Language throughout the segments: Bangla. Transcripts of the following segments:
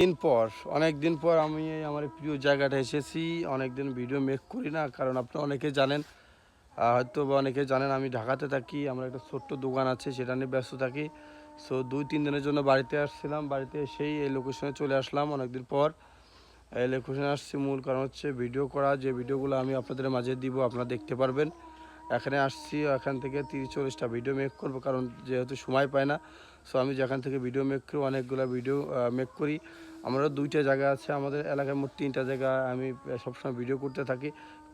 অনেক দিন পর আমি আমার প্রিয় জায়গাটা এসেছি। অনেক দিন ভিডিও মেক করি না, কারণ আপনারা অনেকে জানেন, হয়তো বা অনেকে জানেন আমি ঢাকাতে থাকি। আমার একটা ছোট্ট দোকান আছে, সেটা নিয়ে ব্যস্ত থাকি। সো 2-3 দিনের জন্য বাড়িতে আসছিলাম। বাড়িতে এসেই এই লোকেশনে চলে আসলাম অনেকদিন পর। এই লোকেশনে আসছি মূল কারণ হচ্ছে ভিডিও করা, যে ভিডিওগুলো আমি আপনাদের মাঝে দিব, আপনারা দেখতে পারবেন। এখানে আসছি, এখান থেকে 30-40টা ভিডিও মেক করব, কারণ যেহেতু সময় পাই না। সো আমি যেখান থেকে ভিডিও মেক করি, অনেকগুলো ভিডিও মেক করি। আমারও 2টা জায়গা আছে আমাদের এলাকায়, মোট 3টা জায়গা আমি সবসময় ভিডিও করতে থাকি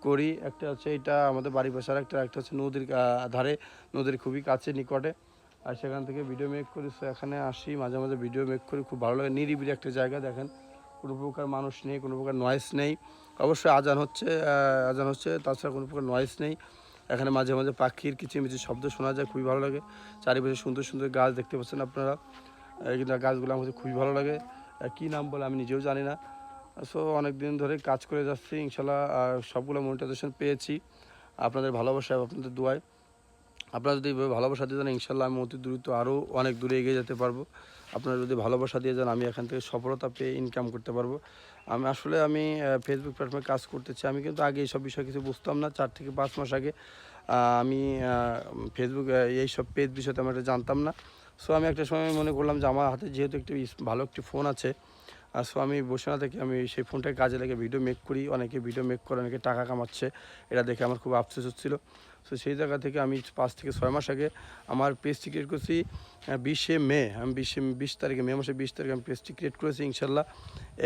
করি। একটা হচ্ছে এটা আমাদের বাড়ির পাশে, একটা হচ্ছে নদীর ধারে, নদীর খুবই কাছে নিকটে, আর সেখান থেকে ভিডিও মেক করি। সো এখানে আসি, মাঝে মাঝে ভিডিও মেক করি, খুব ভালো লাগে। নিরিবিলি একটা জায়গা, দেখেন কোনো প্রকার মানুষ নেই, কোনো প্রকার নয়েস নেই। অবশ্যই আজান হচ্ছে, তাছাড়া কোনো প্রকার নয়েস নেই। এখানে মাঝে মাঝে পাখির কিচিরমিচির শব্দ শোনা যায়, খুবই ভালো লাগে। চারিপাশে সুন্দর সুন্দর গাছ দেখতে পাচ্ছেন আপনারা, কিন্তু গাছগুলো আমার খুবই ভালো লাগে। কী নাম বলে আমি নিজেও জানি না। সো অনেক দিন ধরে কাজ করে যাচ্ছি, ইনশাল্লাহ সবগুলো মনিটাইজেশন পেয়েছি আপনাদের ভালোবাসায়, আপনাদের দোয়ায়। আপনারা যদি ভালোবাসা দিয়ে যান, ইনশাল্লাহ আমি অতি দ্রুত আরও অনেক দূরে এগিয়ে যেতে পারবো। আপনারা যদি ভালোবাসা দিয়ে যান, আমি এখান থেকে সফলতা পেয়ে ইনকাম করতে পারবো। আমি ফেসবুক প্ল্যাটফর্মে কাজ করতেছি। আমি কিন্তু আগে এইসব বিষয়ে কিছু বুঝতাম না। 4 থেকে 5 মাস আগে আমি ফেসবুক এইসব পেজ বিষয়ে তেমন একটা জানতাম না। সো আমি একটা সময় মনে করলাম যে আমার হাতে যেহেতু একটি ভালো একটি ফোন আছে, সো আমি বসে না থেকে আমি সেই ফোনটাকে কাজে লেগে ভিডিও মেক করি। অনেকে ভিডিও মেক করে, অনেকে টাকা কামাচ্ছে, এটা দেখে আমার খুব আফসোস হচ্ছিলো। সো সেই জায়গা থেকে আমি 5 থেকে 6 মাস আগে আমার পেজটি ক্রিয়েট করছি। 20শে মে, আমি 20 তারিখে, মে মাসের 20 তারিখে আমি পেজটি ক্রিয়েট করেছি। ইনশাল্লাহ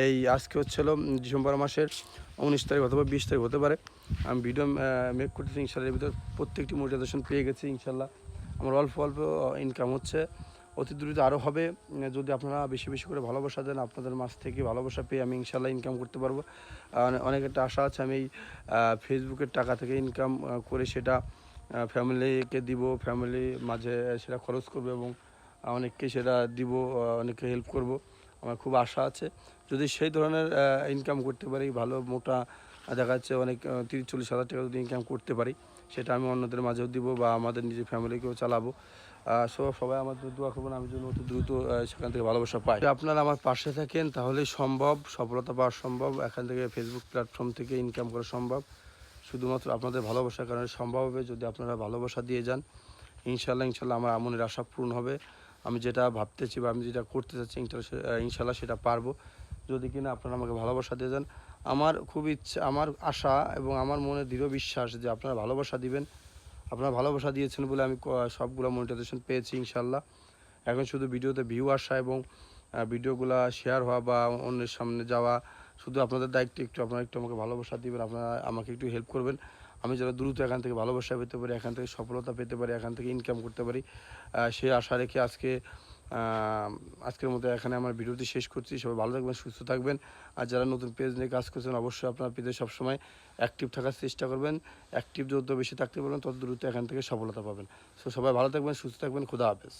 এই আজকে হচ্ছিলো ডিসেম্বর মাসের 19 তারিখ অথবা 20 তারিখ হতে পারে। আমি ভিডিও মেক করতেছি, ইনশাল্লাহ এর ভিতরে প্রত্যেকটি মোটিভেশন পেয়ে গেছি। ইনশাল্লাহ আমার অল্প অল্প ইনকাম হচ্ছে, অতি দ্রুত আরও হবে। যদি আপনারা বেশি বেশি করে ভালোবাসা দেন, আপনাদের মাছ থেকে ভালোবাসা পেয়ে আমি ইনশাল্লাহ ইনকাম করতে পারবো। অনেক একটা আশা আছে, আমি এই ফেসবুকের টাকা থেকে ইনকাম করে সেটা ফ্যামিলিকে দিব, ফ্যামিলির মাঝে সেটা খরচ করব এবং অনেককে সেটা দিব, অনেককে হেল্প করব। আমার খুব আশা আছে, যদি সেই ধরনের ইনকাম করতে পারি, ভালো মোটা দেখা যাচ্ছে অনেক 30-40 হাজার টাকা যদি ইনকাম করতে পারি, সেটা আমি অন্যদের মাঝেও দিব বা আমাদের নিজের ফ্যামিলিকেও চালাবো। সবাই আমার জন্য দোয়া করবেন, আমি যেন অতি দ্রুত সেখান থেকে ভালোবাসা পাই। যদি আপনারা আমার পাশে থাকেন, তাহলেই সম্ভব, সফলতা পাওয়া সম্ভব। এখান থেকে ফেসবুক প্ল্যাটফর্ম থেকে ইনকাম করা সম্ভব, শুধুমাত্র আপনাদের ভালোবাসার কারণে সম্ভব হবে। যদি আপনারা ভালোবাসা দিয়ে যান, ইনশাল্লাহ আমার মনের আশা পূর্ণ হবে। আমি যেটা ভাবতেছি বা আমি যেটা করতে চাচ্ছি, ইনশাল্লাহ সেটা পারবো, যদি কিনা আপনারা আমাকে ভালোবাসা দিয়ে যান। আমার খুব ইচ্ছা, আমার আশা এবং আমার মনে দৃঢ় বিশ্বাস যে আপনারা ভালোবাসা দিবেন। আপনারা ভালোবাসা দিয়েছেন বলে আমি সবগুলো মনিটাইজেশন পেয়েছি ইনশাল্লাহ। এখন শুধু ভিডিওতে ভিউ আসা এবং ভিডিওগুলো শেয়ার হওয়া বা অন্যের সামনে যাওয়া, শুধু আপনাদের দায়িত্ব। আপনারা একটু আমাকে ভালোবাসা দিবেন, আপনারা আমাকে একটু হেল্প করবেন, আমি যেন দ্রুত এখান থেকে ভালোবাসা পেতে পারি, এখান থেকে সফলতা পেতে পারি, এখান থেকে ইনকাম করতে পারি। সেই আশা রেখে আজকের মতো এখানে আমার ভিডিওটি শেষ করছি। সবাই ভালো থাকবেন, সুস্থ থাকবেন। আর যারা নতুন পেজ নিয়ে কাজ করছেন, অবশ্যই আপনার পেজে সবসময় অ্যাক্টিভ থাকার চেষ্টা করবেন। অ্যাক্টিভ যত বেশি থাকতে পারবেন, তত দ্রুত এখান থেকে সফলতা পাবেন। সো সবাই ভালো থাকবেন, সুস্থ থাকবেন। খুদা হাফেজ।